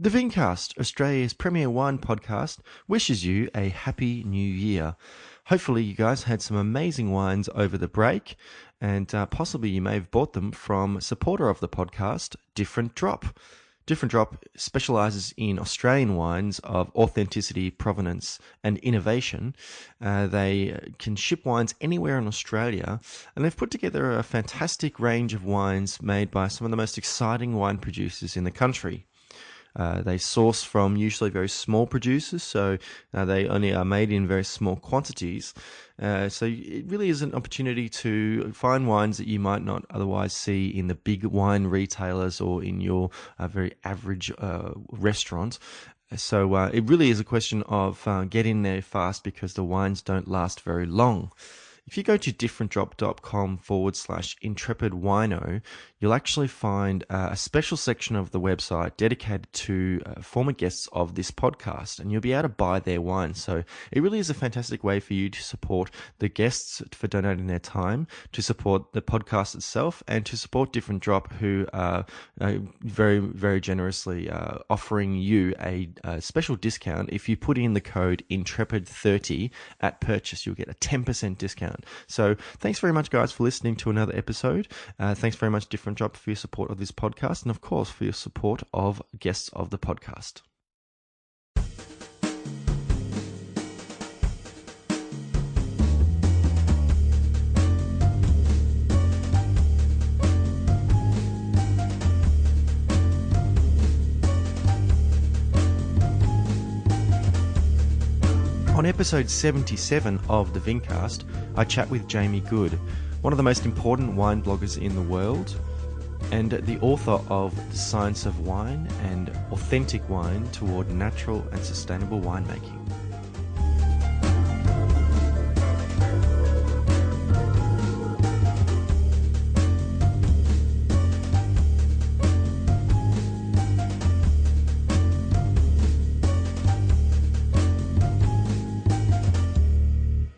The Vincast, Australia's premier wine podcast, wishes you a happy new year. Hopefully you guys had some amazing wines over the break, and possibly you may have bought them from a supporter of the podcast, Different Drop. Different Drop specialises in Australian wines of authenticity, provenance, and innovation. They can ship wines anywhere in Australia, and they've put together a fantastic range of wines made by some of the most exciting wine producers in the country. They source from usually very small producers, so they only are made in very small quantities. So it really is an opportunity to find wines that you might not otherwise see in the big wine retailers or in your very average restaurant. So it really is a question of get in there fast because the wines don't last very long. If you go to differentdrop.com/intrepidwino, you'll actually find a special section of the website dedicated to former guests of this podcast, and you'll be able to buy their wine. So it really is a fantastic way for you to support the guests for donating their time, to support the podcast itself, and to support Different Drop, who are very, very generously offering you a special discount. If you put in the code Intrepid30 at purchase, you'll get a 10% discount. So thanks very much, guys, for listening to another episode. Thanks very much, Different Drop, for your support of this podcast, and of course for your support of guests of the podcast. On episode 77 of the Vincast, I chat with Jamie Goode, one of the most important wine bloggers in the world, and the author of The Science of Wine and Authentic Wine Toward Natural and Sustainable Winemaking.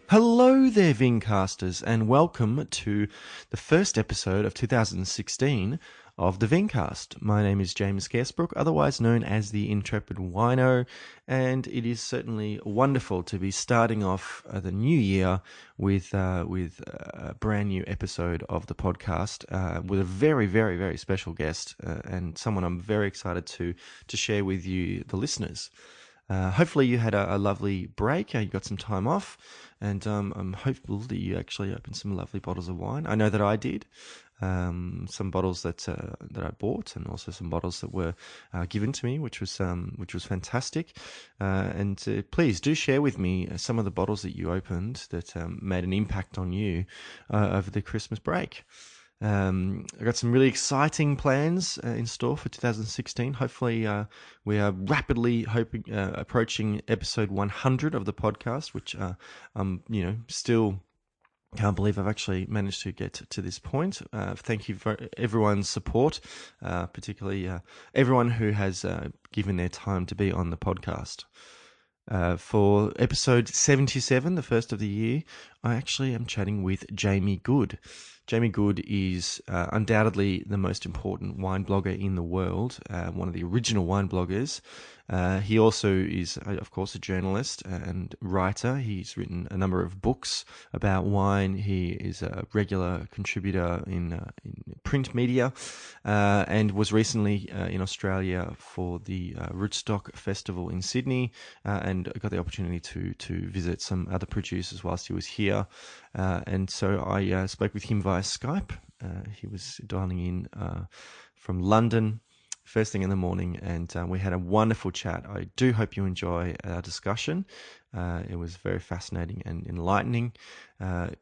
Hello there, Vincasters, and welcome to the first episode of 2016 of the Vincast. My name is James Garsbrook, otherwise known as the Intrepid Wino, and it is certainly wonderful to be starting off the new year with a brand new episode of the podcast with a very, very, very special guest and someone I'm very excited to share with you, the listeners. Hopefully you had a lovely break, you got some time off, and I'm hopeful that you actually opened some lovely bottles of wine. I know that I did. Some bottles that I bought, and also some bottles that were given to me, which was fantastic. And please do share with me some of the bottles that you opened that made an impact on you over the Christmas break. I got some really exciting plans in store for 2016. Hopefully, we are rapidly approaching episode 100 of the podcast, which still can't believe I've actually managed to get to this point. Thank you for everyone's support, particularly everyone who has given their time to be on the podcast. For episode 77, the first of the year, I actually am chatting with Jamie Goode. Jamie Goode is undoubtedly the most important wine blogger in the world, one of the original wine bloggers. He also is, of course, a journalist and writer. He's written a number of books about wine. He is a regular contributor in print media and was recently in Australia for the Rootstock Festival in Sydney and got the opportunity to visit some other producers whilst he was here. And so I spoke with him via Skype. He was dialing in from London first thing in the morning, and we had a wonderful chat. I do hope you enjoy our discussion. It was very fascinating and enlightening.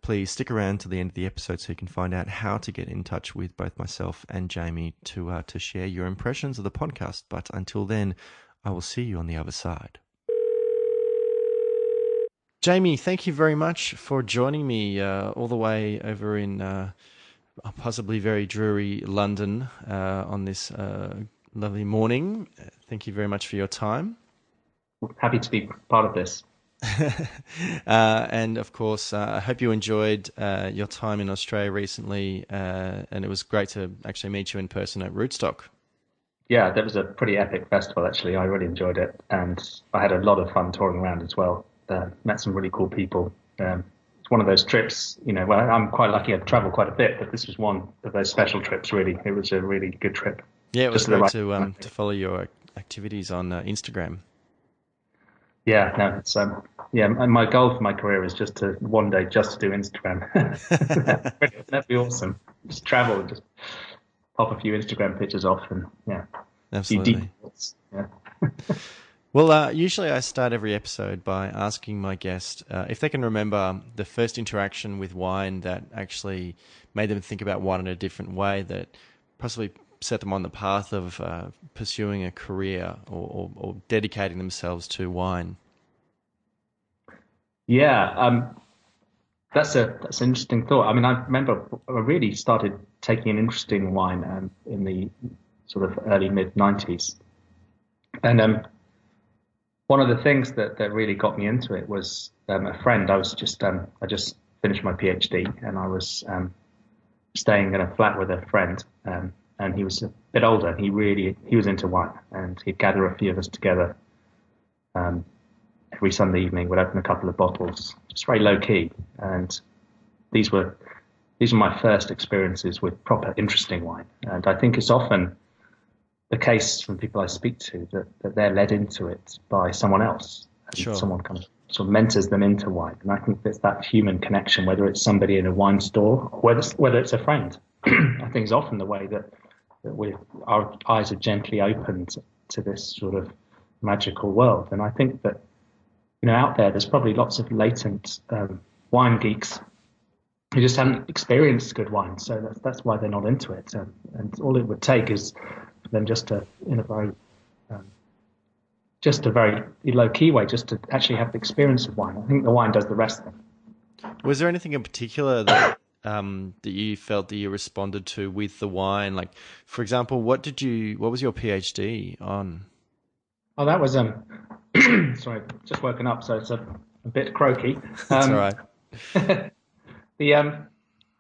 Please stick around to the end of the episode so you can find out how to get in touch with both myself and Jamie to share your impressions of the podcast. But until then, I will see you on the other side. Jamie, thank you very much for joining me all the way over in possibly very dreary London on this lovely morning. Thank you very much for your time. Happy to be part of this. And of course, I hope you enjoyed your time in Australia recently, and it was great to actually meet you in person at Rootstock. Yeah, that was a pretty epic festival, actually. I really enjoyed it. And I had a lot of fun touring around as well. Met some really cool people. It's one of those trips, where I'm quite lucky. I've traveled quite a bit, but this was one of those special trips, really. It was a really good trip. Yeah, it was Just at the great right time. to follow your activities on Instagram. Yeah, no, it's yeah, and my goal for my career is just to one day just to do Instagram. That'd be awesome. Just travel and just pop a few Instagram pictures off and yeah, few deep Absolutely. thoughts. Yeah. Well, usually I start every episode by asking my guest if they can remember the first interaction with wine that actually made them think about wine in a different way, that possibly set them on the path of pursuing a career or dedicating themselves to wine. Yeah, that's an interesting thought. I mean, I remember I really started taking an interest in wine in the sort of early mid '90s, and one of the things that really got me into it was a friend. I just finished my PhD, and I was staying in a flat with a friend, and he was a bit older. He was into wine, and he'd gather a few of us together um, every Sunday evening. We'd open a couple of bottles, just very low key, and these were these were my first experiences with proper interesting wine. And I think it's often the case from people I speak to that they're led into it by someone else, and Sure. someone kind of sort of mentors them into wine. And I think there's that human connection, whether it's somebody in a wine store, or whether it's a friend. I think it's often the way that our eyes are gently opened to this sort of magical world. And I think that out there's probably lots of latent wine geeks who just haven't experienced good wine, so that's why they're not into it. And all it would take is for them just to, in a very um, just a very low key way, just to actually have the experience of wine. I think the wine does the rest of it. Was there anything in particular that you felt that you responded to with the wine? Like, for example, what was your PhD on? Oh, that was sorry, just woken up, so it's a bit croaky. It's all Um, right. the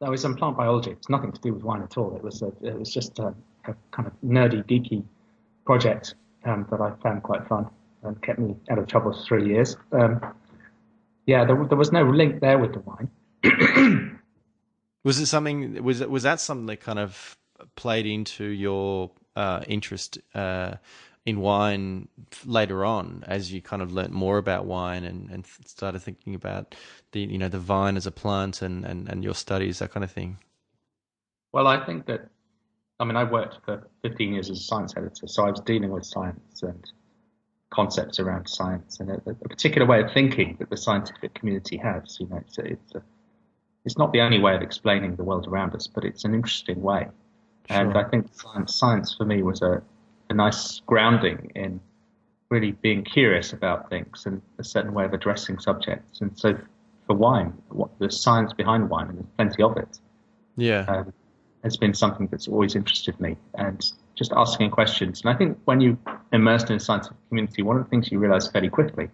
That was some plant biology. It's nothing to do with wine at all. It was just a kind of nerdy, geeky project that I found quite fun and kept me out of trouble for 3 years. Yeah, there was no link there with the wine. Was it something? Was that something that kind of played into your interest in wine later on, as you kind of learnt more about wine and started thinking about the vine as a plant and your studies, that kind of thing? Well, I think that, I mean, I worked for 15 years as a science editor, so I was dealing with science and concepts around science and a particular way of thinking that the scientific community has. It's not the only way of explaining the world around us, but it's an interesting way. And I Sure. think science for me was a nice grounding in really being curious about things and a certain way of addressing subjects. And so for wine, the science behind wine, and there's plenty of it, Yeah. um, has been something that's always interested me. And just asking questions. And I think when you immersed in a scientific community, one of the things you realize fairly quickly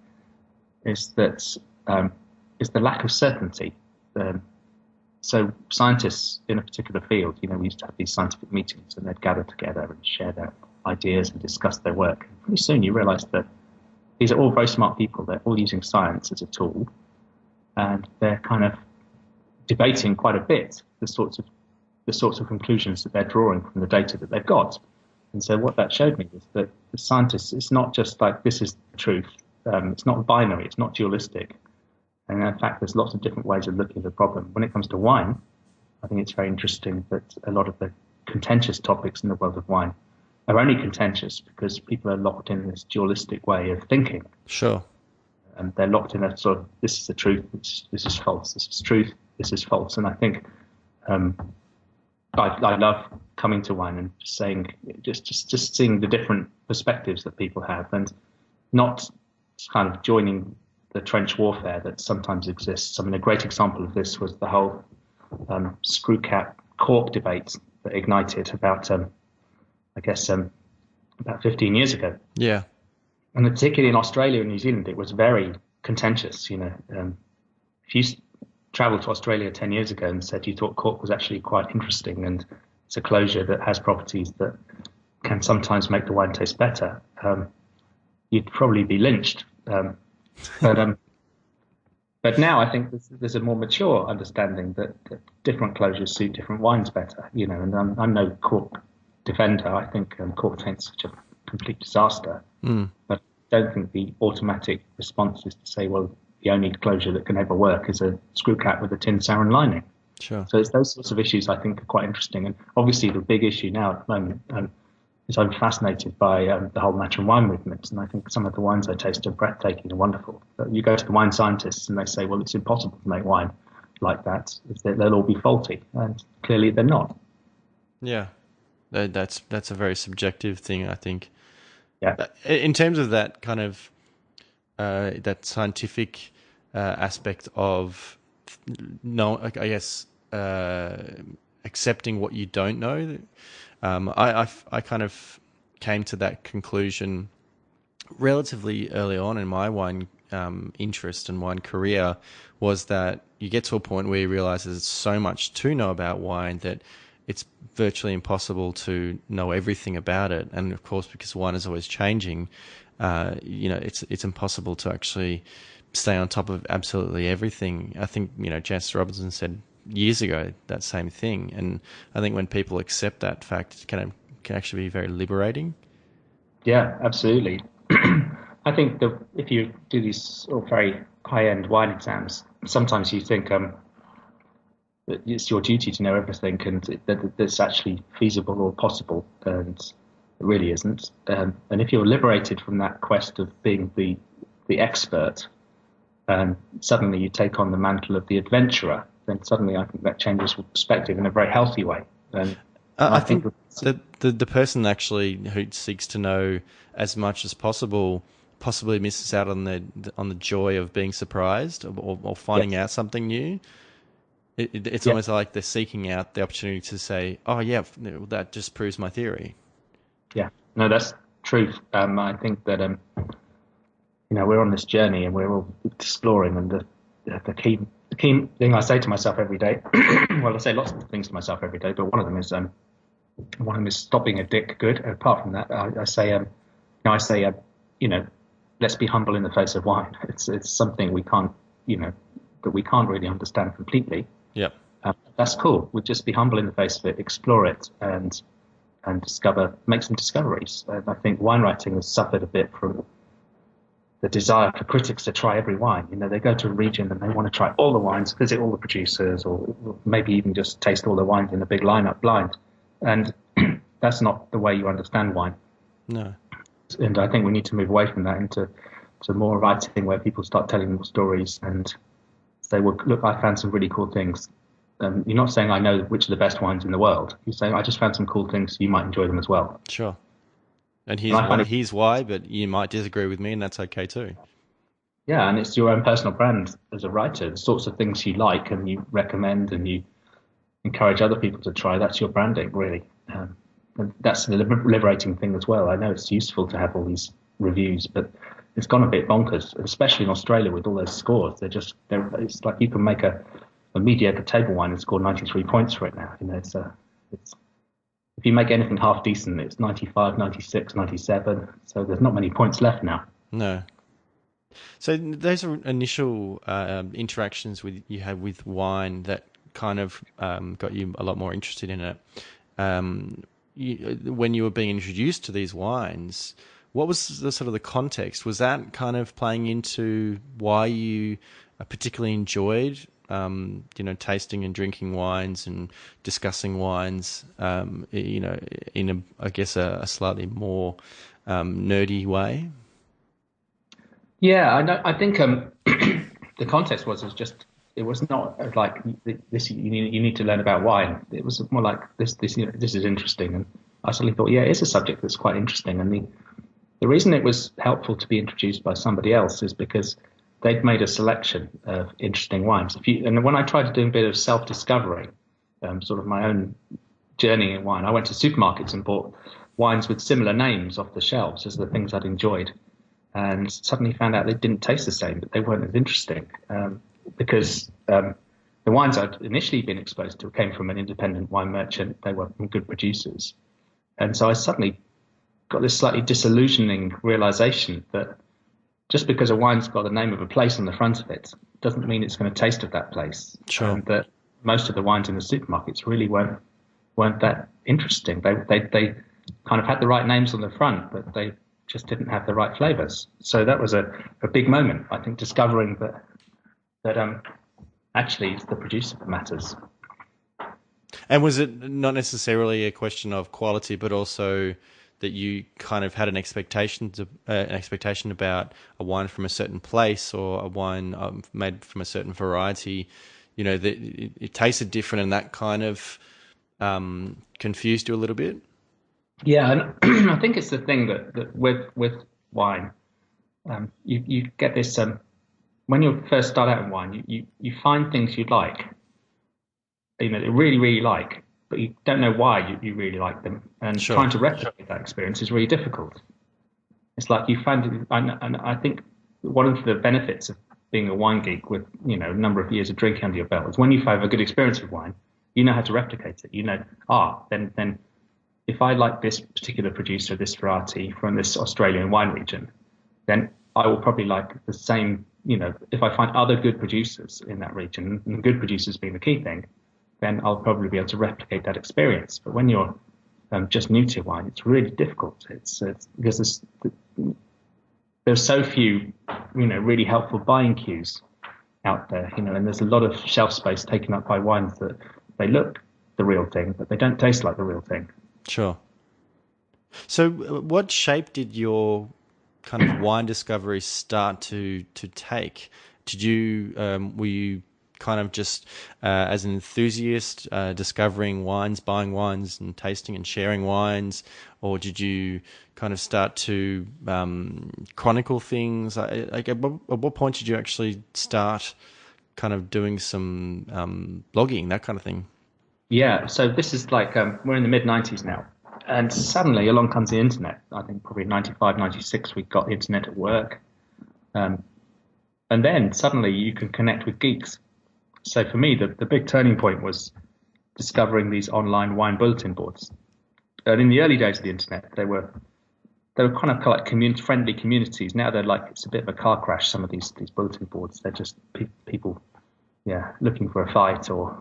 is that is the lack of certainty. Um, so scientists in a particular field, we used to have these scientific meetings and they'd gather together and share their ideas and discuss their work. And pretty soon you realize that these are all very smart people. They're all using science as a tool and they're kind of debating quite a bit the sorts of conclusions that they're drawing from the data that they've got. And so what that showed me was that the scientists, it's not just like this is the truth. It's not binary. It's not dualistic. And in fact, there's lots of different ways of looking at the problem. When it comes to wine, I think it's very interesting that a lot of the contentious topics in the world of wine are only contentious because people are locked in this dualistic way of thinking. Sure. And they're locked in a sort of, this is the truth, this is false, this is truth, this is false. And I think um, I love coming to wine and saying, just seeing the different perspectives that people have and not kind of joining the trench warfare that sometimes exists. I mean, a great example of this was the whole screw cap cork debate that ignited I guess, about 15 years ago. Yeah. And particularly in Australia and New Zealand, it was very contentious. If you traveled to Australia 10 years ago and said you thought cork was actually quite interesting and it's a closure that has properties that can sometimes make the wine taste better, you'd probably be lynched. But but now I think there's a more mature understanding that different closures suit different wines better. And I'm no cork defender. I think cork taint's such a complete disaster. But I don't think the automatic response is to say, well, the only closure that can ever work is a screw cap with a tin sarin lining. Sure. So it's those sorts of issues I think are quite interesting. And obviously the big issue now at the moment is I'm fascinated by the whole natural wine movement. And I think some of the wines I taste are breathtaking and wonderful. But you go to the wine scientists and they say, well, it's impossible to make wine like that. They'll all be faulty. And clearly they're not. Yeah. That's a very subjective thing, I think. Yeah. In terms of that kind of that scientific aspect of I guess accepting what you don't know, I kind of came to that conclusion relatively early on in my wine interest and wine career, was that you get to a point where you realize there's so much to know about wine that it's virtually impossible to know everything about it. And of course, because wine is always changing, it's impossible to actually stay on top of absolutely everything. I think, Jancis Robinson said years ago that same thing. And I think when people accept that fact, it can actually be very liberating. Yeah, absolutely. I think that if you do these sort of very high-end wine exams, sometimes you think that it's your duty to know everything and that it's actually feasible or possible, and it really isn't. And if you're liberated from that quest of being the expert, and suddenly you take on the mantle of the adventurer, then suddenly I think that changes your perspective in a very healthy way. And I think the person actually who seeks to know as much as possible possibly misses out on the joy of being surprised or finding out something new. It's almost like they're seeking out the opportunity to say, "Oh yeah, that just proves my theory." Yeah, no, that's true. I think that we're on this journey and we're all exploring, and the key thing I say to myself every day. Well, I say lots of things to myself every day, but one of them is stop being a dick. Good. Apart from that, I say let's be humble in the face of wine. It's something we can't that we can't really understand completely. Yep. That's cool. We'll just be humble in the face of it, explore it, and make some discoveries. And I think wine writing has suffered a bit from the desire for critics to try every wine. They go to a region and they want to try all the wines, visit all the producers, or maybe even just taste all the wines in a big lineup blind. And that's not the way you understand wine. No. And I think we need to move away from that into more writing where people start telling more stories and say, well, look, I found some really cool things. You're not saying I know which are the best wines in the world. You're saying I just found some cool things, so you might enjoy them as well. Sure. And here's why, but you might disagree with me, and that's okay too. Yeah, and it's your own personal brand as a writer. The sorts of things you like and you recommend and you encourage other people to try. That's your branding, really. And that's the liberating thing as well. I know it's useful to have all these reviews, but it's gone a bit bonkers, especially in Australia with all those scores. It's like you can make a mediocre table wine and score 93 points for it now. It's if you make anything half decent, it's 95, 96, 97. So there's not many points left now. No. So those are initial interactions you had with wine that kind of got you a lot more interested in it. When you were being introduced to these wines, what was the sort of the context? Was that kind of playing into why you particularly enjoyed tasting and drinking wines and discussing wines, in a slightly more nerdy way? Yeah, I think the context it was not like this. You need to learn about wine. It was more like this is interesting, and I suddenly thought, yeah, it's a subject that's quite interesting. And the reason it was helpful to be introduced by somebody else is because they'd made a selection of interesting wines. And when I tried to do a bit of self-discovery, sort of my own journey in wine, I went to supermarkets and bought wines with similar names off the shelves as the things I'd enjoyed, and suddenly found out they didn't taste the same, but they weren't as interesting because the wines I'd initially been exposed to came from an independent wine merchant. They were from good producers. And so I suddenly got this slightly disillusioning realization that just because a wine's got the name of a place on the front of it doesn't mean it's going to taste of that place. Sure. And that most of the wines in the supermarkets really weren't that interesting. They kind of had the right names on the front, but they just didn't have the right flavors. So that was a big moment, I think, discovering that actually it's the producer that matters. And was it not necessarily a question of quality, but also that you kind of had an expectation about a wine from a certain place or a wine made from a certain variety? You know, that it tasted different, and that kind of confused you a little bit. Yeah, and I think it's the thing that with wine, you get this when you first start out in wine, you find things you like, you really like, but you don't know why you really like them, and Sure. trying to replicate that experience is really difficult. It's like you find it, and I think one of the benefits of being a wine geek with a number of years of drinking under your belt is when you have a good experience with wine, you know how to replicate it. Then if I like this particular producer, this variety from this Australian wine region, then I will probably like the same. If I find other good producers in that region, and good producers being the key thing, then I'll probably be able to replicate that experience. But when you're just new to wine, it's really difficult. It's because there's so few, really helpful buying cues out there, and there's a lot of shelf space taken up by wines that they look the real thing, but they don't taste like the real thing. Sure. So what shape did your kind of wine discovery start to take? Were you kind of just as an enthusiast discovering wines, buying wines and tasting and sharing wines, or did you kind of start to chronicle things? Like at what point did you actually start kind of doing some blogging, that kind of thing? Yeah, so this is like we're in the mid-90s now, and suddenly along comes the internet. I think probably 95, 96 we got the internet at work, and then suddenly you can connect with geeks. So for me, the big turning point was discovering these online wine bulletin boards. And in the early days of the internet, they were kind of like friendly communities. Now they're like, it's a bit of a car crash. Some of these bulletin boards, they're just people, looking for a fight or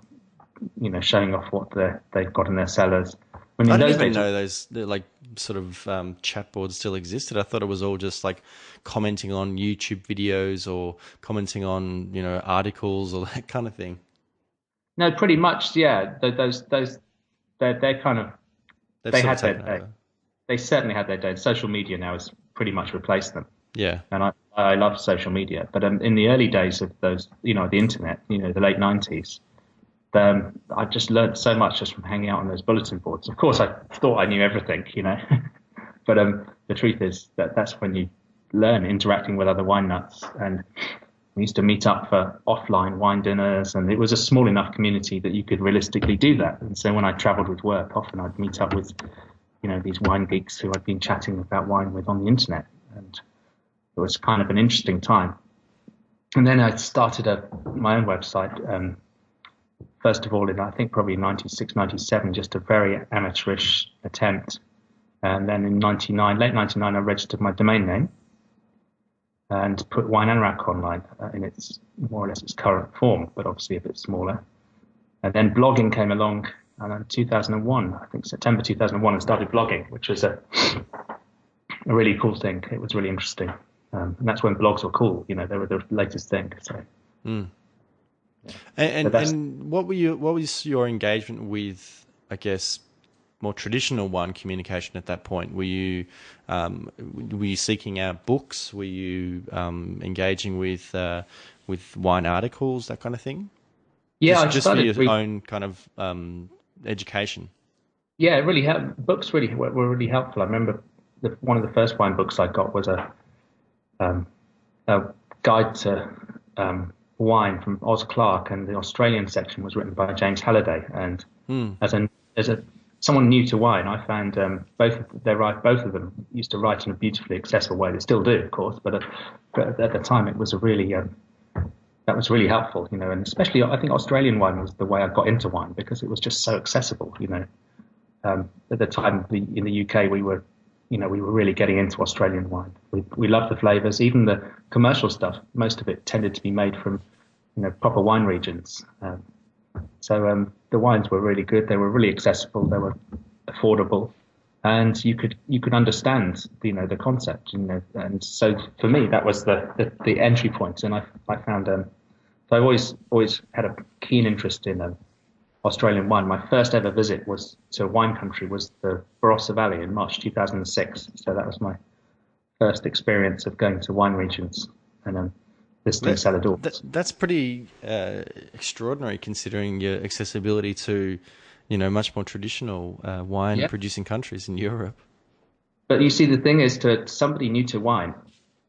showing off what they've got in their cellars. I didn't even know those like sort of chat boards still existed. I thought it was all just like commenting on YouTube videos or commenting on articles or that kind of thing. No, pretty much, yeah. Those they're kind of they had their day. They certainly had their day. Social media now has pretty much replaced them. Yeah, and I love social media, but in the early days of those, the internet, the late 90s. I just learned so much just from hanging out on those bulletin boards. Of course, I thought I knew everything, but the truth is that that's when you learn interacting with other wine nuts. And we used to meet up for offline wine dinners, and it was a small enough community that you could realistically do that. And so when I traveled with work, often I'd meet up with, these wine geeks who I'd been chatting about wine with on the internet, and it was kind of an interesting time. And then I started my own website. First of all, in I think probably 96, 97, just a very amateurish attempt. And then in late 99, I registered my domain name and put Wine Anorak online in its more or less its current form, but obviously a bit smaller. And then blogging came along, and in 2001, I think September 2001, I started blogging, which was a really cool thing. It was really interesting. And that's when blogs were cool. They were the latest thing. So. Mm. And what was your engagement with, I guess, more traditional wine communication at that point? Were you seeking out books? Were you engaging with wine articles, that kind of thing? Yeah, just for your own kind of education. Yeah, it really helped. Books were really helpful. I remember one of the first wine books I got was a guide to wine from Oz Clarke, and the Australian section was written by James Halliday. And as someone new to wine, I found both of them used to write in a beautifully accessible way. They still do, of course, but at the time it was that was really helpful, and especially I think Australian wine was the way I got into wine because it was just so accessible, At the time in the UK, we were we were really getting into Australian wine. We loved the flavors, even the commercial stuff. Most of it tended to be made from, proper wine regions. So the wines were really good. They were really accessible. They were affordable, and you could understand, the concept. And so for me, that was the entry point. And I found so I always had a keen interest in Australian wine. My first ever visit was to wine country was the Barossa Valley in March 2006. So that was my first experience of going to wine regions and visiting cellars. That's pretty extraordinary, considering your accessibility to, much more traditional wine producing countries in Europe. But you see, the thing is, to somebody new to wine,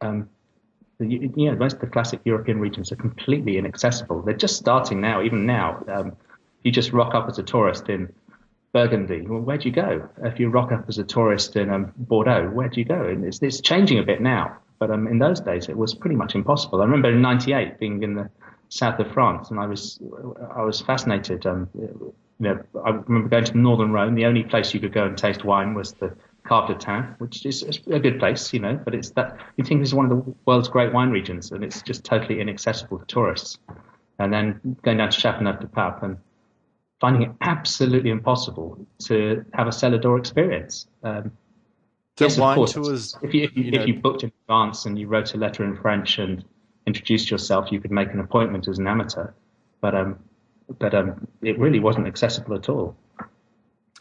most of the classic European regions are completely inaccessible. They're just starting now. Even now, you just rock up as a tourist in Burgundy. Well, where'd you go? If you rock up as a tourist in Bordeaux, where'd you go? And it's changing a bit now. But in those days, it was pretty much impossible. I remember in '98 being in the south of France, and I was fascinated. I remember going to northern Rhone. The only place you could go and taste wine was the Cave de Tin, which is a good place, but it's that you think this is one of the world's great wine regions, and it's just totally inaccessible to tourists. And then going down to Châteauneuf-du-Pape and finding it absolutely impossible to have a cellar door experience. Yes, of course. Tours, if you booked in advance and you wrote a letter in French and introduced yourself, you could make an appointment as an amateur. But it really wasn't accessible at all.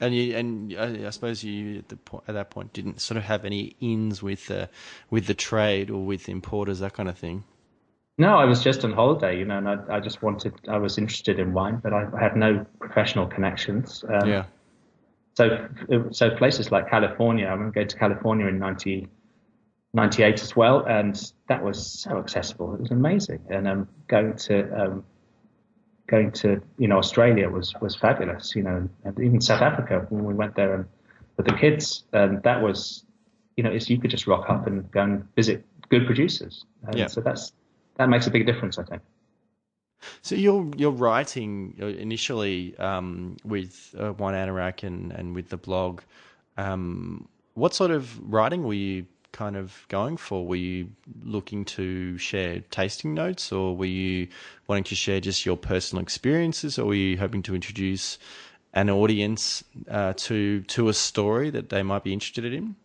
And I suppose you at that point didn't sort of have any ins with the trade or with importers, that kind of thing. No, I was just on holiday, and I was interested in wine, but I had no professional connections. So places like California, I remember going to California in 1998 as well, and that was so accessible. It was amazing. And going to Australia was fabulous, and even South Africa when we went there and with the kids, that was, you could just rock up and go and visit good producers. So that makes a big difference, I think. So you're writing initially with Wine Anorak and with the blog. What sort of writing were you kind of going for? Were you looking to share tasting notes, or were you wanting to share just your personal experiences, or were you hoping to introduce an audience to a story that they might be interested in?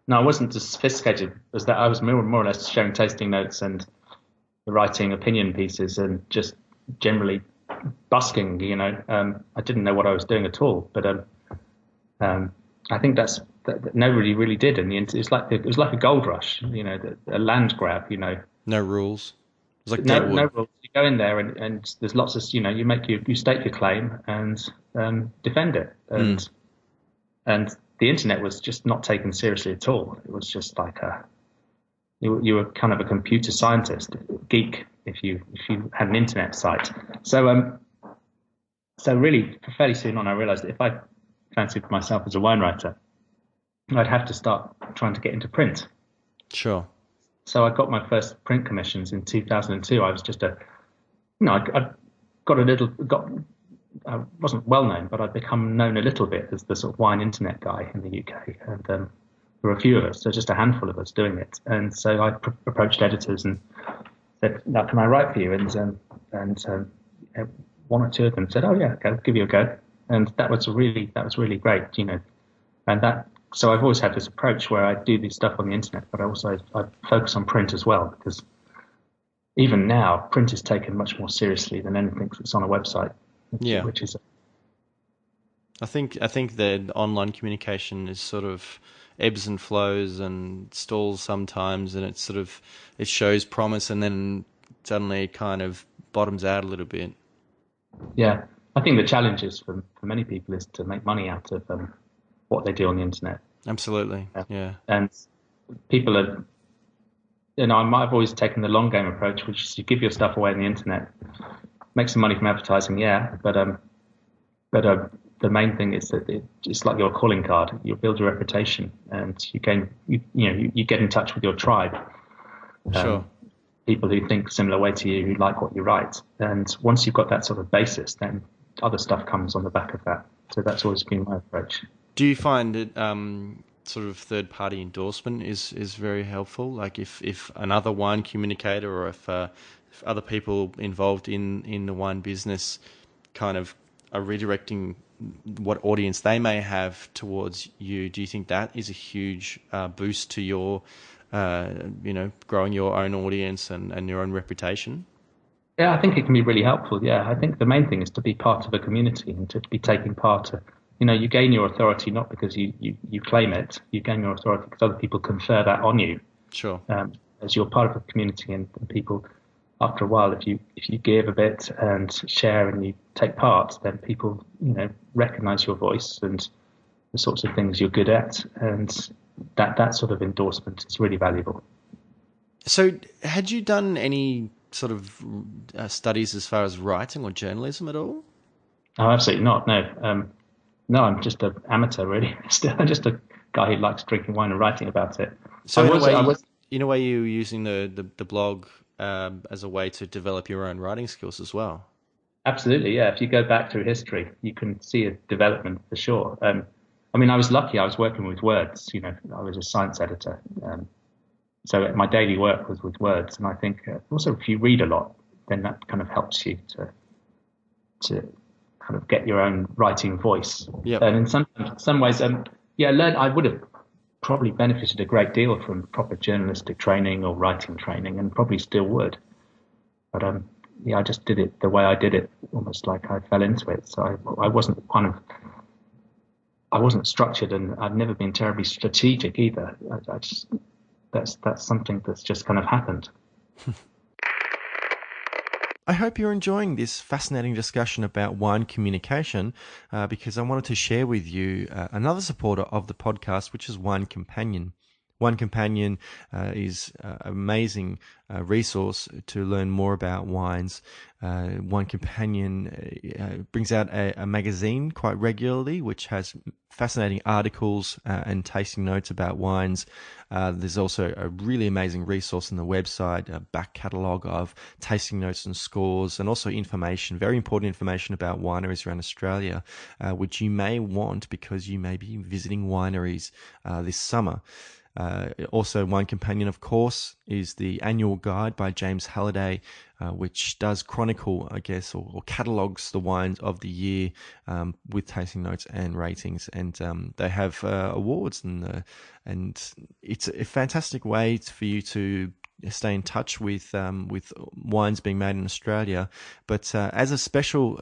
No, I wasn't as sophisticated as that. I was more or less sharing tasting notes and writing opinion pieces and just generally busking. I didn't know what I was doing at all, but I think that nobody really did in the end. It was like a gold rush, a land grab. No rules. It was like no rules. You go in there and there's lots of you state your claim and defend it, and the internet was just not taken seriously at all. It was just like you were kind of a computer scientist, geek, if you had an internet site. So really, fairly soon on, I realized that if I fancied myself as a wine writer, I'd have to start trying to get into print. Sure. So I got my first print commissions in 2002. I was just I wasn't well known, but I'd become known a little bit as the sort of wine internet guy in the UK. And there were a few of us, so just a handful of us doing it. And so I approached editors and said, "Now, can I write for you?" And one or two of them said, "Oh yeah, okay, I'll give you a go." And that was really great, And so I've always had this approach where I do this stuff on the internet, but I focus on print as well, because even now print is taken much more seriously than anything that's on a website. Yeah, which is. I think that online communication is sort of ebbs and flows and stalls sometimes, and it shows promise, and then suddenly it kind of bottoms out a little bit. Yeah, I think the challenge is for many people is to make money out of what they do on the internet. Absolutely, yeah. And people are, I've always taken the long game approach, which is you give your stuff away on the internet, make some money from advertising, but the main thing is that it's like your calling card. You build your reputation, and you get in touch with your tribe. Sure. People who think a similar way to you, who like what you write. And once you've got that sort of basis, then other stuff comes on the back of that. So that's always been my approach. Do you find it sort of third party endorsement is very helpful. Like if another wine communicator or if other people involved in the wine business kind of are redirecting what audience they may have towards you, do you think that is a huge boost to your, growing your own audience and your own reputation? Yeah, I think it can be really helpful. Yeah, I think the main thing is to be part of a community and to be taking part. You gain your authority not because you claim it. You gain your authority because other people confer that on you. Sure. As you're part of a community, and people, after a while, if you give a bit and share and you take part, then people recognize your voice and the sorts of things you're good at, and that sort of endorsement is really valuable. So, had you done any sort of studies as far as writing or journalism at all? Oh, absolutely not. No, no, I'm just an amateur, really. I'm just a guy who likes drinking wine and writing about it. So, in a way, you're using the blog as a way to develop your own writing skills as well. Absolutely, yeah. If you go back through history, you can see a development for sure. I mean, I was lucky. I was working with words. I was a science editor. So my daily work was with words, and I think also if you read a lot, then that kind of helps you to kind of get your own writing voice. Yep. And in some ways, I would have probably benefited a great deal from proper journalistic training or writing training, and probably still would. But I just did it the way I did it, almost like I fell into it. So I wasn't structured, and I've never been terribly strategic either. That's something that's just kind of happened. I hope you're enjoying this fascinating discussion about wine communication because I wanted to share with you another supporter of the podcast, which is Wine Companion. Wine Companion is an amazing resource to learn more about wines. Wine Companion brings out a magazine quite regularly, which has fascinating articles and tasting notes about wines. There's also a really amazing resource on the website, a back catalogue of tasting notes and scores, and also information, very important information about wineries around Australia, which you may want because you may be visiting wineries this summer. Also, Wine Companion, of course, is the annual guide by James Halliday, which does chronicle, I guess, or catalogues the wines of the year with tasting notes and ratings. And they have awards, and it's a fantastic way for you to stay in touch with wines being made in Australia. But as a special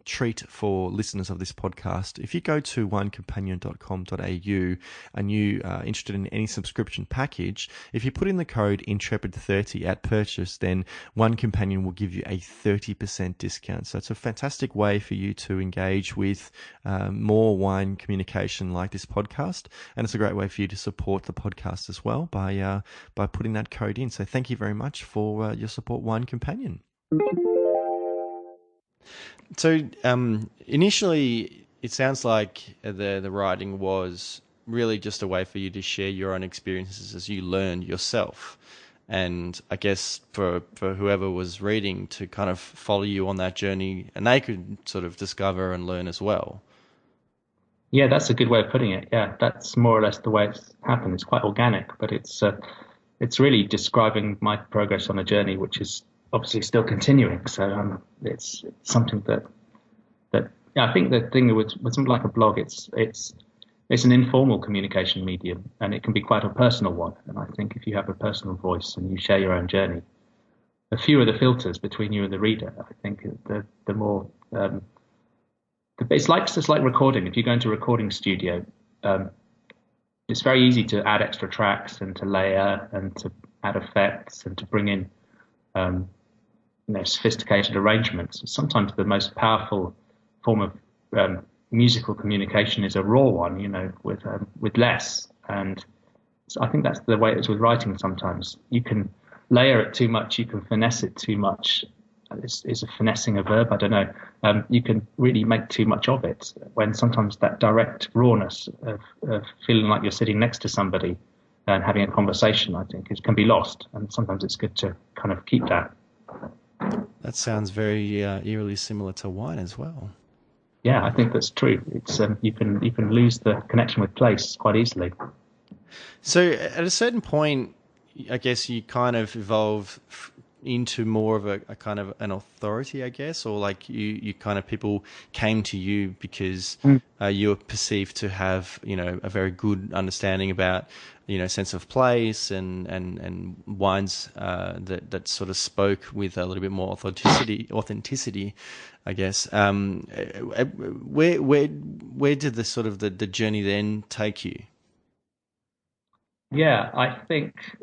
treat for listeners of this podcast, if you go to winecompanion.com.au and you are interested in any subscription package, if you put in the code Intrepid30 at purchase, then Wine Companion will give you a 30% discount. So it's a fantastic way for you to engage with more wine communication like this podcast, and it's a great way for you to support the podcast as well by putting that code in. So thank you very much for your support, Wine Companion. So initially, it sounds like the writing was really just a way for you to share your own experiences as you learned yourself. And I guess for whoever was reading to kind of follow you on that journey, and they could sort of discover and learn as well. Yeah, that's a good way of putting it. Yeah, that's more or less the way it's happened. It's quite organic, but it's really describing my progress on a journey, which is obviously still continuing. So it's something that I think the thing with something like a blog, it's an informal communication medium, and it can be quite a personal one. And I think if you have a personal voice and you share your own journey, the fewer the filters between you and the reader. I think the more it's just like recording. If you go into a recording studio, it's very easy to add extra tracks and to layer and to add effects and to bring in sophisticated arrangements. Sometimes the most powerful form of musical communication is a raw one, with less. And so I think that's the way it is with writing. Sometimes you can layer it too much, you can finesse it too much. Is a finessing a verb? I don't know. You can really make too much of it, when sometimes that direct rawness of feeling like you're sitting next to somebody and having a conversation, I think, can be lost. And sometimes it's good to kind of keep that. That sounds very eerily similar to wine as well. Yeah, I think that's true. It's you can lose the connection with place quite easily. So at a certain point, I guess you kind of evolve into more of a kind of an authority, I guess, or like you kind of people came to you because Mm. you were perceived to have, a very good understanding about, sense of place and wines that sort of spoke with a little bit more authenticity, I guess. Where did the sort of the journey then take you? Yeah, I think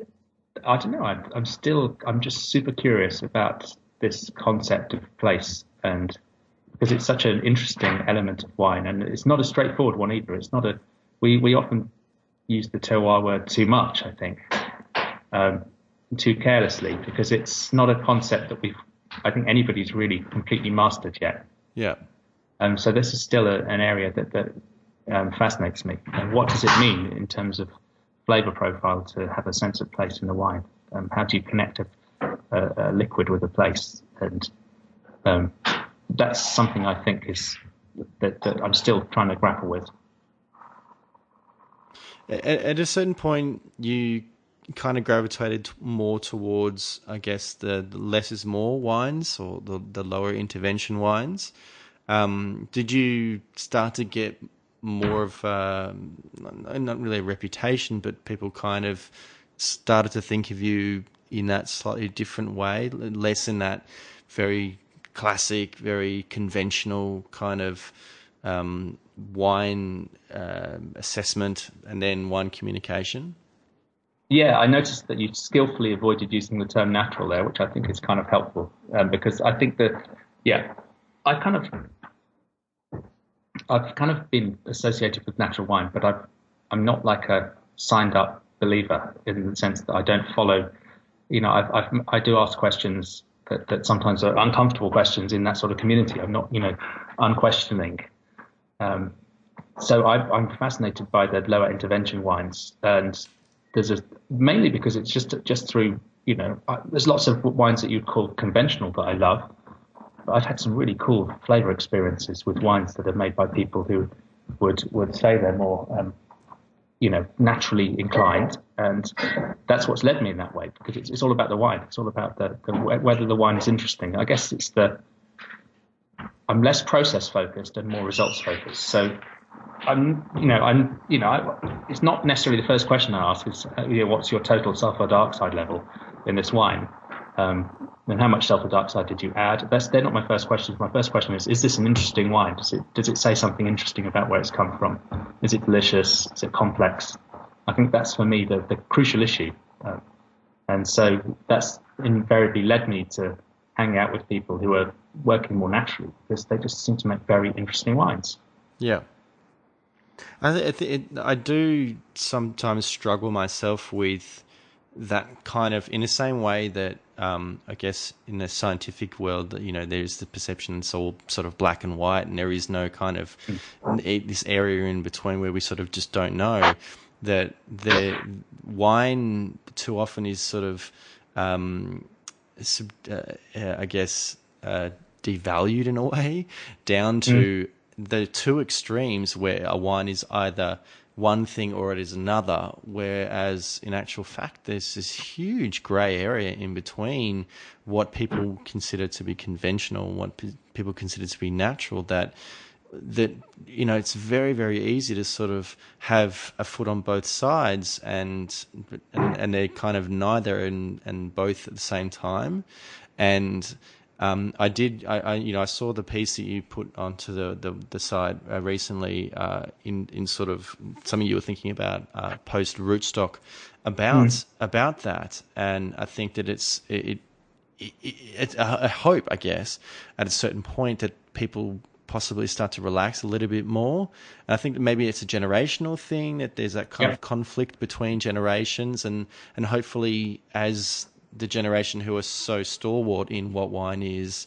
I don't know. I'm just super curious about this concept of place, and because it's such an interesting element of wine, and it's not a straightforward one either. It's not a we often use the terroir word too much, I think, um, too carelessly, because it's not a concept that I think anybody's really completely mastered yet. Yeah. So this is still an area that fascinates me. And what does it mean in terms of flavor profile to have a sense of place in the wine? How do you connect a liquid with a place? And um, that's something I think is that I'm still trying to grapple with. At a certain point, you kind of gravitated more towards, I guess, the less is more wines or the lower intervention wines. Did you start to get more of not really a reputation, but people kind of started to think of you in that slightly different way, less in that very classic, very conventional kind of wine assessment and then wine communication? Yeah, I noticed that you skillfully avoided using the term natural there, which I think is kind of helpful because I think that, yeah, I kind of I've kind of been associated with natural wine, but I'm not like a signed up believer in the sense that I don't follow. I do ask questions that sometimes are uncomfortable questions in that sort of community. I'm not, unquestioning. Um, I'm fascinated by the lower intervention wines, and mainly because it's just through, there's lots of wines that you'd call conventional that I love. I've had some really cool flavor experiences with wines that are made by people who would say they're more, naturally inclined, and that's what's led me in that way because it's all about the wine. It's all about the whether the wine is interesting. I guess I'm less process focused and more results focused. So it's not necessarily the first question I ask is, what's your total sulfur dioxide level in this wine? And how much sulfur dioxide did you add? They're not my first questions. My first question is this an interesting wine? Does it say something interesting about where it's come from? Is it delicious? Is it complex? I think that's for me the crucial issue. And so that's invariably led me to hang out with people who are working more naturally because they just seem to make very interesting wines. Yeah. I do sometimes struggle myself with that kind of, in the same way that I guess in the scientific world, there's the perception it's all sort of black and white, and there is no kind of this area in between where we sort of just don't know. That the wine too often is sort of, I guess, devalued in a way, down to the two extremes where a wine is either one thing or it is another, whereas in actual fact there's this huge grey area in between what people consider to be conventional and what people consider to be natural, that it's very, very easy to sort of have a foot on both sides and they're kind of neither and both at the same time. And I saw the piece that you put onto the site recently in sort of something you were thinking about post rootstock about that, and I think that it's a hope, I guess, at a certain point that people possibly start to relax a little bit more. And I think that maybe it's a generational thing, that there's that kind of conflict between generations, and hopefully as the generation who are so stalwart in what wine is,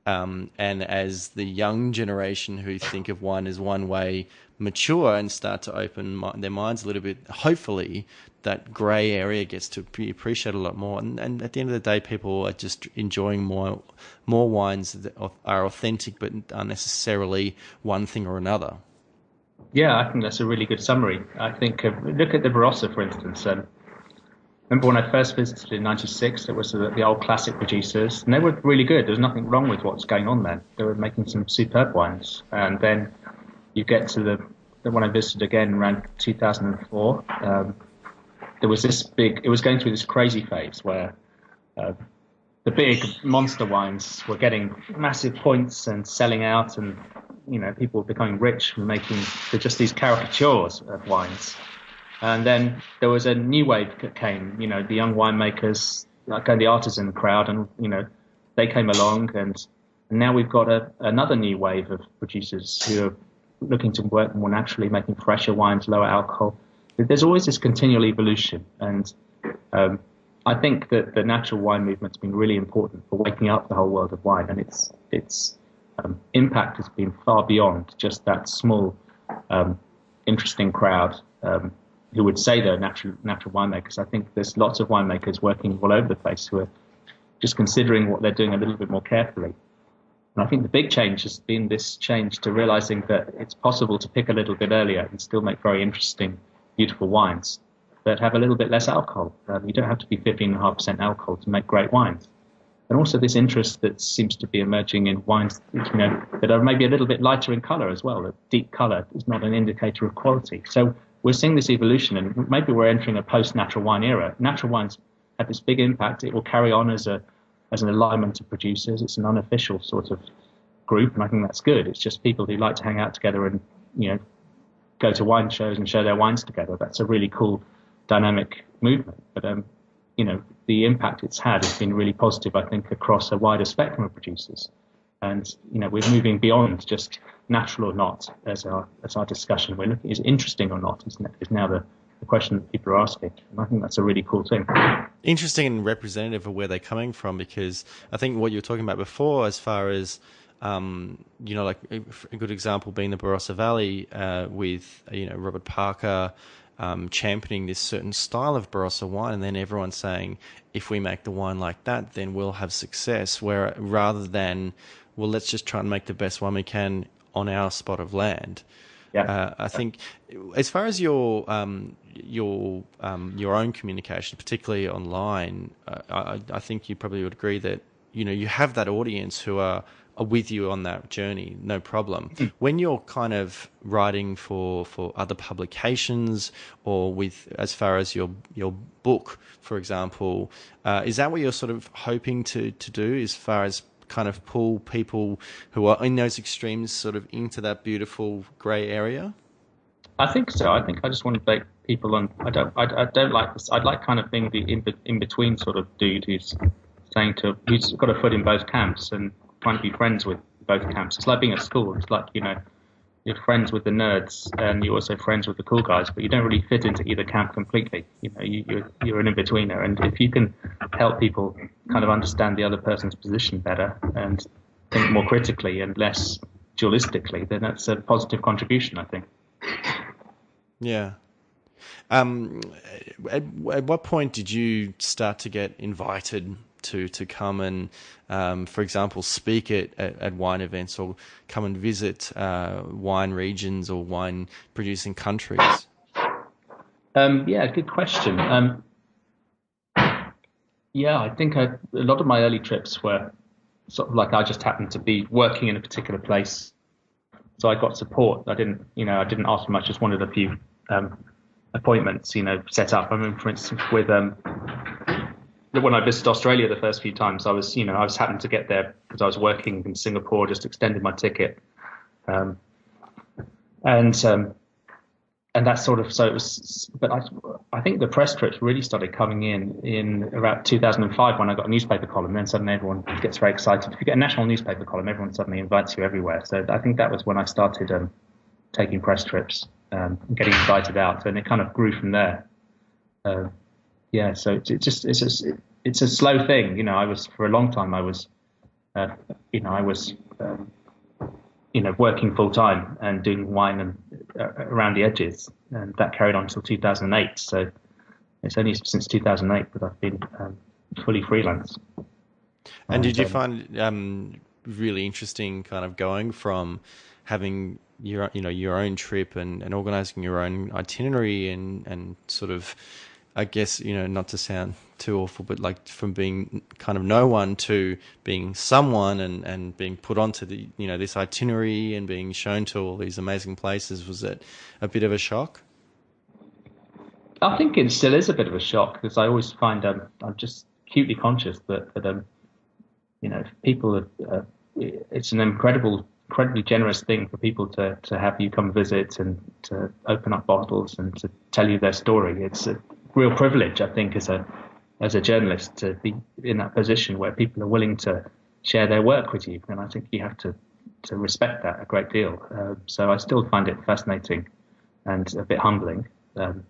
and as the young generation who think of wine as one way mature and start to open their minds a little bit, hopefully that grey area gets to be appreciated a lot more. And at the end of the day, people are just enjoying more wines that are authentic but aren't necessarily one thing or another. Yeah, I think that's a really good summary. I think look at the Barossa, for instance. Remember when I first visited in '96, it was the old classic producers, and they were really good. There was nothing wrong with what's going on there. They were making some superb wines. And then you get to the one I visited again around 2004. There was it was going through this crazy phase where the big monster wines were getting massive points and selling out, and people were becoming rich from making just these caricatures of wines. And then there was a new wave that came, the young winemakers, like the artisan crowd, and they came along, and now we've got another new wave of producers who are looking to work more naturally, making fresher wines, lower alcohol. There's always this continual evolution, and I think that the natural wine movement's been really important for waking up the whole world of wine, and its impact has been far beyond just that small, interesting crowd who would say they're natural winemakers. I think there's lots of winemakers working all over the place who are just considering what they're doing a little bit more carefully. And I think the big change has been this change to realizing that it's possible to pick a little bit earlier and still make very interesting, beautiful wines that have a little bit less alcohol. You don't have to be 15.5% alcohol to make great wines. And also this interest that seems to be emerging in wines, that are maybe a little bit lighter in color as well. A deep color is not an indicator of quality. So we're seeing this evolution, and maybe we're entering a post-natural wine era. Natural wines have this big impact. It will carry on as an alignment of producers. It's an unofficial sort of group, and I think that's good. It's just people who like to hang out together and go to wine shows and show their wines together. That's a really cool dynamic movement. But the impact it's had has been really positive, I think, across a wider spectrum of producers. And we're moving beyond just natural or not as our discussion. We're looking, is it interesting or not? Is now the question that people are asking, and I think that's a really cool thing. Interesting and representative of where they're coming from, because I think what you were talking about before, as far as like a good example being the Barossa Valley, with Robert Parker championing this certain style of Barossa wine, and then everyone saying, if we make the wine like that, then we'll have success. Where rather than, well, let's just try and make the best wine we can on our spot of land. Yeah. I think, as far as your own communication, particularly online, I think you probably would agree that you have that audience who are with you on that journey, no problem. When you're kind of writing for other publications, or as far as your book, for example, is that what you're sort of hoping to do, as far as kind of pull people who are in those extremes sort of into that beautiful grey area? I think so. I think I just want to take people on. I don't like this. I'd like kind of being the in between sort of dude who's got a foot in both camps and trying to be friends with both camps. It's like being at school. It's like you're friends with the nerds and you're also friends with the cool guys, but you don't really fit into either camp completely. You're an in-betweener, and if you can help people kind of understand the other person's position better and think more critically and less dualistically, then that's a positive contribution, I think. Yeah. At what point did you start to get invited to come and, for example, speak at wine events, or come and visit wine regions or wine producing countries? Yeah, good question. I think a lot of my early trips were sort of like I just happened to be working in a particular place, so I got support. I didn't ask for much, just wanted a few appointments, set up. I mean, for instance, with when I visited Australia the first few times, I was happened to get there because I was working in Singapore, just extended my ticket, and that sort of, so it was. But I think the press trips really started coming in about 2005 when I got a newspaper column. Then suddenly everyone gets very excited. If you get a national newspaper column, everyone suddenly invites you everywhere. So I think that was when I started taking press trips, getting invited out, and it kind of grew from there. So it's a slow thing. I was, for a long time, I was working full time and doing wine and around the edges, and that carried on until 2008. So It's only since 2008 that I've been fully freelance. And did you find really interesting kind of going from having your own trip and organizing your own itinerary and sort of, I guess, not to sound too awful, but like from being kind of no one to being someone and being put onto the, this itinerary and being shown to all these amazing places? Was it a bit of a shock? I think it still is a bit of a shock because I always find I'm just acutely conscious that people it's an incredibly generous thing for people to have you come visit and to open up bottles and to tell you their story. It's a real privilege, I think, as a journalist to be in that position where people are willing to share their work with you, and I think you have to respect that a great deal. So I still find it fascinating and a bit humbling that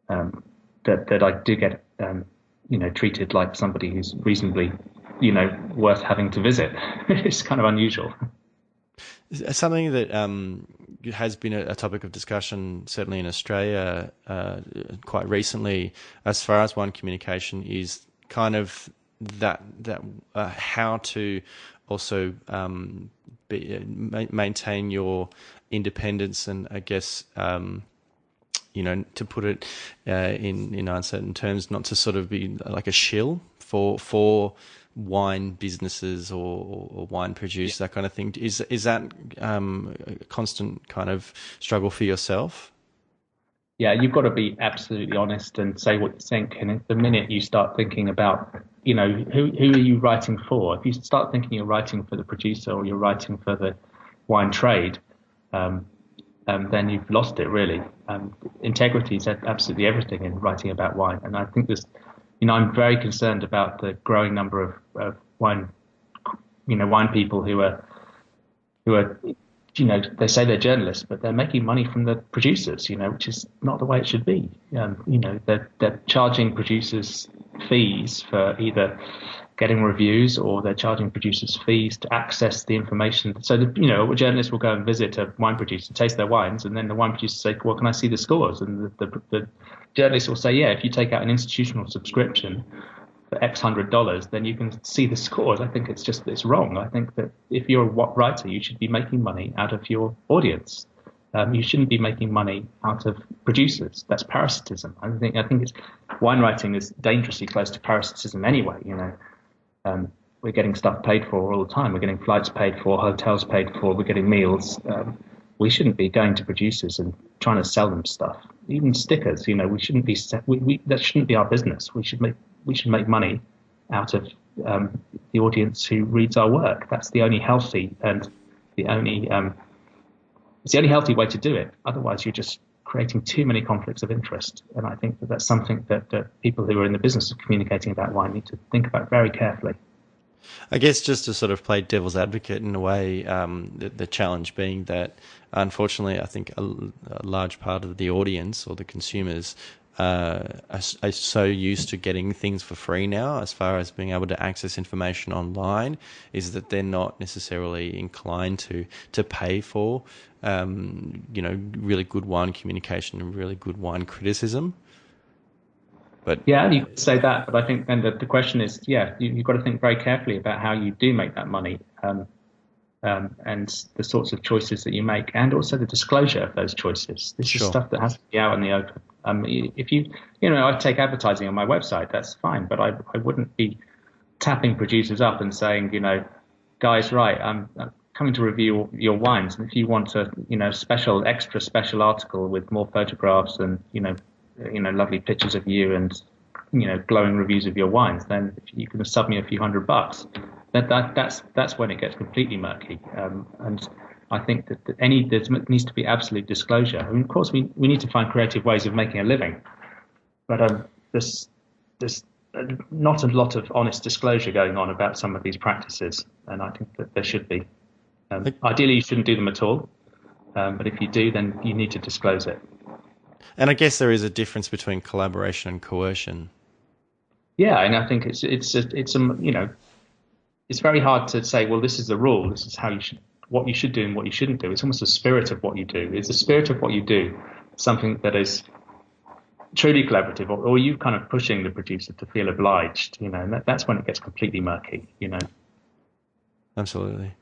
I do get treated like somebody who's reasonably worth having to visit. It's kind of unusual. Something that has been a topic of discussion, certainly in Australia, quite recently, as far as wine communication, is kind of that how to also maintain your independence and, I guess, to put it in uncertain terms, not to sort of be like a shill for wine businesses or wine producers, that kind of thing. Is that a constant kind of struggle for yourself? Yeah, you've got to be absolutely honest and say what you think. And the minute you start thinking about, who are you writing for? If you start thinking you're writing for the producer or you're writing for the wine trade, then you've lost it, really. Integrity is absolutely everything in writing about wine. And I think I'm very concerned about the growing number of wine people who are, they say they're journalists, but they're making money from the producers, which is not the way it should be. They're charging producers fees for either getting reviews or they're charging producers fees to access the information. So, a journalist will go and visit a wine producer, taste their wines, and then the wine producer say, well, can I see the scores? And the journalist will say, yeah, if you take out an institutional subscription for X $100, then you can see the scores. I think it's wrong. I think that if you're a writer, you should be making money out of your audience. You shouldn't be making money out of producers. That's parasitism. I think wine writing is dangerously close to parasitism anyway. We're getting stuff paid for all the time. We're getting flights paid for, hotels paid for, we're getting meals. We shouldn't be going to producers and trying to sell them stuff. Even stickers, we shouldn't be. That shouldn't be our business. We should make money out of the audience who reads our work. That's the only healthy and it's the only healthy way to do it. Otherwise, you're just creating too many conflicts of interest. And I think that's something that people who are in the business of communicating about wine need to think about very carefully. I guess just to sort of play devil's advocate in a way, the challenge being that, unfortunately, I think a large part of the audience or the consumers are so used to getting things for free now, as far as being able to access information online, is that they're not necessarily inclined to pay for, really good wine communication and really good wine criticism. But yeah, you could say that, but I think then the question is, you've got to think very carefully about how you do make that money, and the sorts of choices that you make, and also the disclosure of those choices. This is stuff that has to be out in the open. If I take advertising on my website, that's fine, but I wouldn't be tapping producers up and saying, guys, right, I'm coming to review your wines, and if you want a extra special article with more photographs and lovely pictures of you and glowing reviews of your wines, then you can sub me a few $100. That's when it gets completely murky. And I think that there needs to be absolute disclosure. I mean, of course, we need to find creative ways of making a living, but there's not a lot of honest disclosure going on about some of these practices, and I think that there should be. Ideally, you shouldn't do them at all, but if you do, then you need to disclose it. And I guess there is a difference between collaboration and coercion. Yeah, and I think it's very hard to say, well, this is the rule. This is what you should do and what you shouldn't do. It's almost the spirit of what you do. Is the spirit of what you do something that is truly collaborative, or you kind of pushing the producer to feel obliged, and that's when it gets completely murky. Absolutely.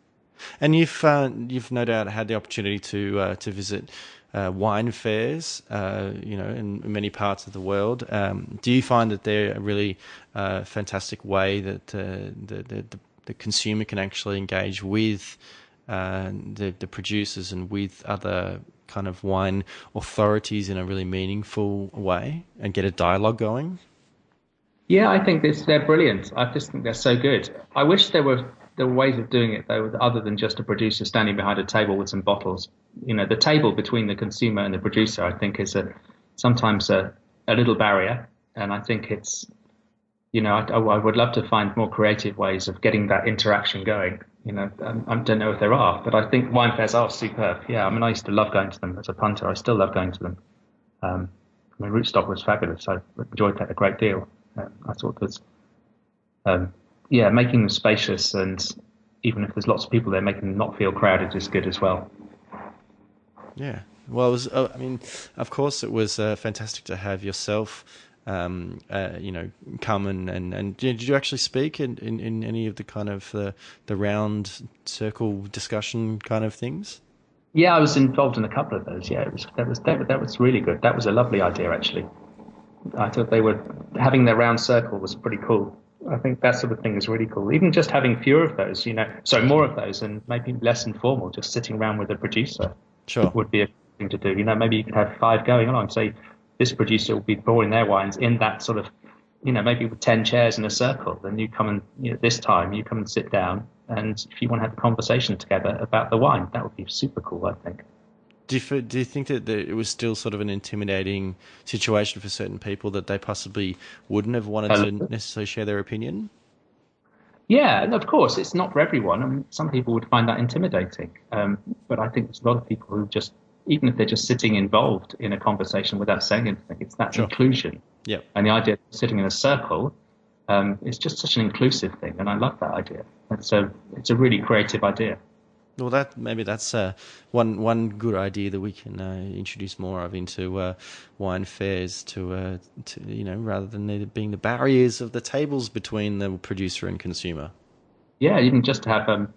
And you've no doubt had the opportunity to visit wine fairs, in many parts of the world. Do you find that they're a really fantastic way that the consumer can actually engage with the producers and with other kind of wine authorities in a really meaningful way and get a dialogue going? Yeah, I think they're brilliant. I just think they're so good. I wish there were ways of doing it though, other than just a producer standing behind a table with some bottles. The table between the consumer and the producer, I think, is sometimes a little barrier, and I think it's I would love to find more creative ways of getting that interaction going. I don't know if there are, but I think wine fairs are superb. Yeah, I mean, I used to love going to them as a punter. I still love going to them. Rootstock was fabulous. I enjoyed that a great deal. I thought that, making them spacious, and even if there's lots of people there, making them not feel crowded is good as well. Yeah. Well, it was, of course, it was fantastic to have yourself, come and did you actually speak in any of the kind of the round circle discussion kind of things? Yeah, I was involved in a couple of those. Yeah, that was really good. That was a lovely idea, actually. I thought they were having their round circle was pretty cool. I think that sort of thing is really cool. Even just having fewer of those, more of those, and maybe less informal, just sitting around with a producer. Sure. Would be a thing to do. Maybe you could have 5 going on. Say this producer will be pouring their wines in that sort of, maybe with 10 chairs in a circle. Then you come and, this time you come and sit down, and if you want to have a conversation together about the wine, that would be super cool, I think. Do you think that it was still sort of an intimidating situation for certain people, that they possibly wouldn't have wanted to necessarily share their opinion? Yeah, and of course, it's not for everyone. I mean, some people would find that intimidating. But I think there's a lot of people who just, even if they're just sitting involved in a conversation without saying anything, it's that inclusion. Yeah. And the idea of sitting in a circle is just such an inclusive thing. And I love that idea. And so it's a really creative idea. Well, that's one good idea that we can introduce more of into wine fairs to rather than there being the barriers of the tables between the producer and consumer. Yeah, even just to have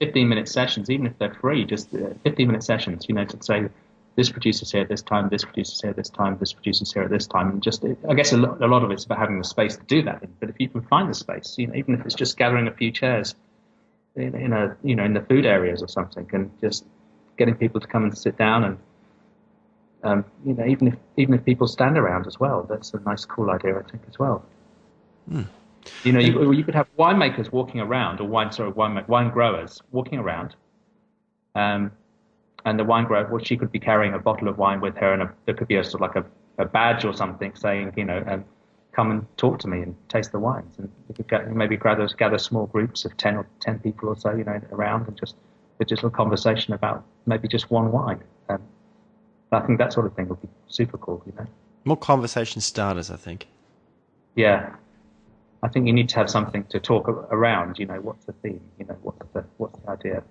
15-minute sessions, even if they're free, just 15-minute sessions. To say this producer's here at this time, this producer's here at this time, this producer's here at this time, and just I guess a lot of it's about having the space to do that in. But if you can find the space, even if it's just gathering a few chairs in the food areas or something, and just getting people to come and sit down, and even if people stand around as well, that's a nice, cool idea, I think, as well. You could have winemakers walking around, or wine growers walking around, and the wine grower, well, she could be carrying a bottle of wine with her, and there could be a sort of like a badge or something saying, come and talk to me and taste the wines. And you could maybe gather small groups of 10 people or so, around, and just a little conversation about maybe just one wine. I think that sort of thing would be super cool, More conversation starters, I think. Yeah. I think you need to have something to talk around, what's the theme, what's the idea.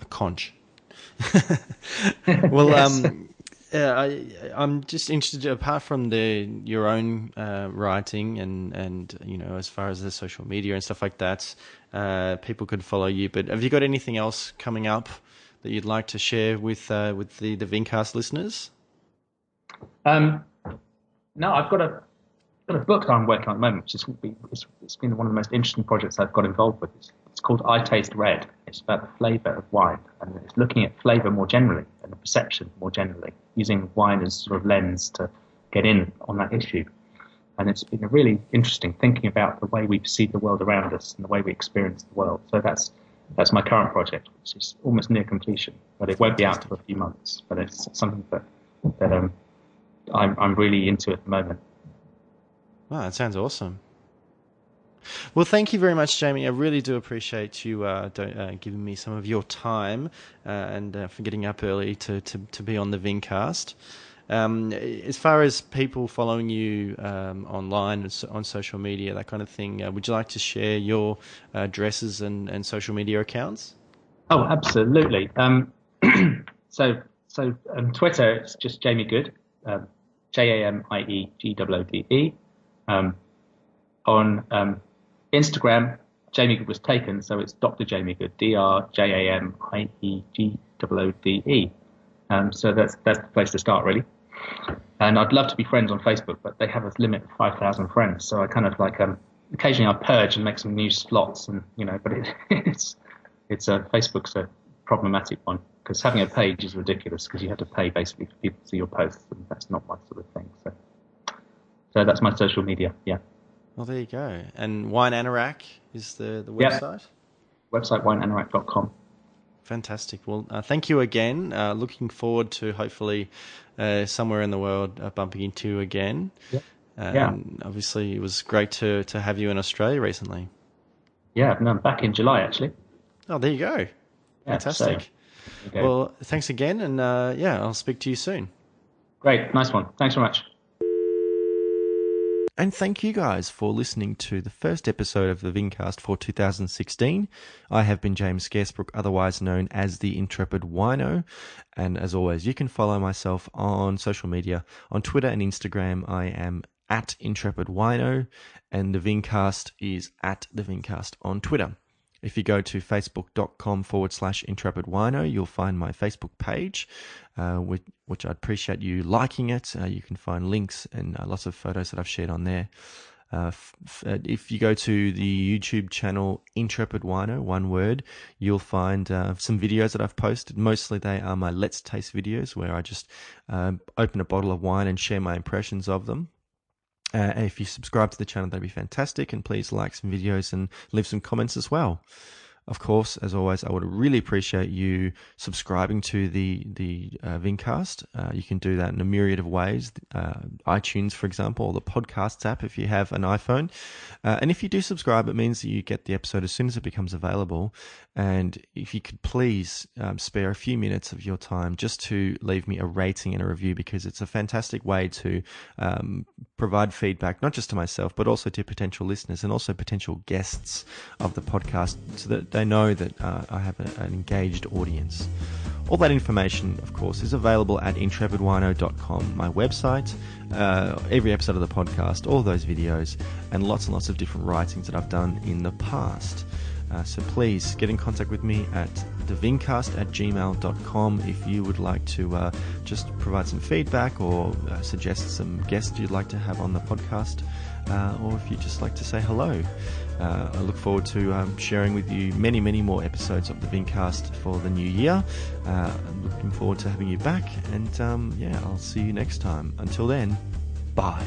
A conch. Well, yes. I'm just interested, apart from your own writing and as far as the social media and stuff like that, people could follow you. But have you got anything else coming up that you'd like to share with the Vincast listeners? No, I've got a book that I'm working on at the moment, which it's been one of the most interesting projects I've got involved with. It's called I Taste Red. It's about the flavour of wine, and it's looking at flavour more generally and the perception more generally, using wine as sort of lens to get in on that issue. And it's been a really interesting thinking about the way we perceive the world around us and the way we experience the world. So that's my current project, which is almost near completion, but it won't be out for a few months. But it's something that I'm really into at the moment. Wow, that sounds awesome. Well, thank you very much, Jamie. I really do appreciate you giving me some of your time and for getting up early to be on the Vincast. As far as people following you online, on social media, that kind of thing, would you like to share your addresses and social media accounts? Oh, absolutely. So Twitter, it's just Jamie Goode. JamieGoode. On Instagram, Jamie Goode was taken, so it's Dr. Jamie Goode, DrJamieGoode. So that's the place to start, really. And I'd love to be friends on Facebook, but they have a limit of 5,000 friends. So I kind of like occasionally I purge and make some new slots, and but it's Facebook's a problematic one because having a page is ridiculous because you have to pay basically for people to see your posts, and that's not my sort of thing. So that's my social media. Yeah. Well, there you go. And Wine Anorak is the website? Yeah. Website wineanorak.com. Fantastic. Well, thank you again. Looking forward to hopefully somewhere in the world bumping into you again. Yeah. And obviously it was great to have you in Australia recently. Yeah, no, I'm back in July actually. Oh, there you go. Yeah, fantastic. So, well, thanks again, and I'll speak to you soon. Great. Nice one. Thanks very much. And thank you guys for listening to the first episode of the Vincast for 2016. I have been James Scaresbrook, otherwise known as the Intrepid Wino. And as always, you can follow myself on social media. On Twitter and Instagram, I am at Intrepid Wino, and the Vincast is at the Vincast on Twitter. If you go to facebook.com/Intrepid Wino, you'll find my Facebook page, which I'd appreciate you liking it. You can find links and lots of photos that I've shared on there. If you go to the YouTube channel Intrepid Wino, one word, you'll find some videos that I've posted. Mostly they are my Let's Taste videos where I just open a bottle of wine and share my impressions of them. If you subscribe to the channel, that'd be fantastic. And please like some videos and leave some comments as well. Of course, as always, I would really appreciate you subscribing to the Vincast. You can do that in a myriad of ways. iTunes, for example, or the Podcasts app if you have an iPhone. And if you do subscribe, it means that you get the episode as soon as it becomes available. And if you could please spare a few minutes of your time just to leave me a rating and a review, because it's a fantastic way to provide feedback, not just to myself, but also to potential listeners and also potential guests of the podcast, so that they know that I have an engaged audience. All that information, of course, is available at intrepidwino.com, my website, every episode of the podcast, all those videos, and lots of different writings that I've done in the past. So please get in contact with me at thevincast@gmail.com if you would like to just provide some feedback or suggest some guests you'd like to have on the podcast, or if you'd just like to say hello. I look forward to sharing with you many more episodes of the Vincast for the new year. I'm looking forward to having you back, and I'll see you next time. Until then, bye.